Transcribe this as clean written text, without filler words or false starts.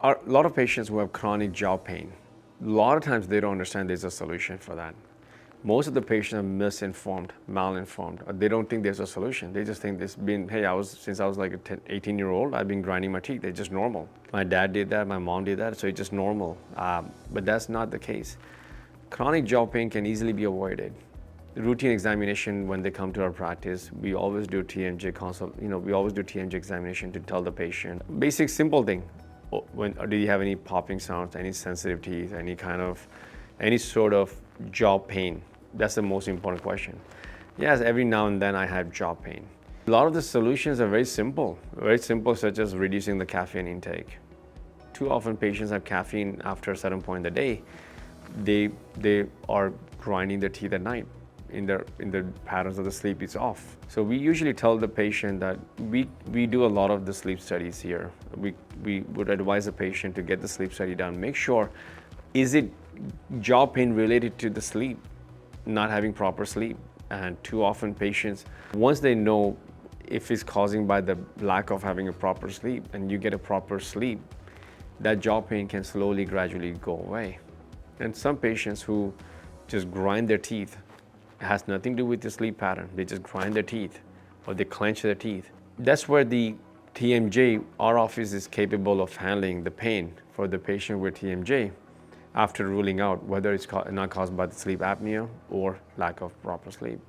A lot of patients who have chronic jaw pain, a lot of times they don't understand there's a solution for that. Most of the patients are misinformed, malinformed. Or they don't think there's a solution. They just think hey, since I was like a 18-year-old, I've been grinding my teeth. It's just normal. My dad did that, my mom did that, so it's just normal. But that's not the case. Chronic jaw pain can easily be avoided. Routine examination when they come to our practice, we always do TMJ consult. We always do TMJ examination to tell the patient basic, simple thing. Do you have any popping sounds, any sensitive teeth, any sort of jaw pain? That's the most important question. Yes, every now and then I have jaw pain. A lot of the solutions are very simple, such as reducing the caffeine intake. Too often patients have caffeine after a certain point in the day. They are grinding their teeth at night. In the patterns of the sleep is off. So we usually tell the patient that we do a lot of the sleep studies here. We would advise the patient to get the sleep study done. Make sure, is it jaw pain related to the sleep, not having proper sleep? And too often patients, once they know if it's causing by the lack of having a proper sleep and you get a proper sleep, that jaw pain can slowly, gradually go away. And some patients who just grind their teeth, it has nothing to do with the sleep pattern. They just grind their teeth or they clench their teeth. That's where the TMJ, our office is capable of handling the pain for the patient with TMJ after ruling out whether it's not caused by the sleep apnea or lack of proper sleep.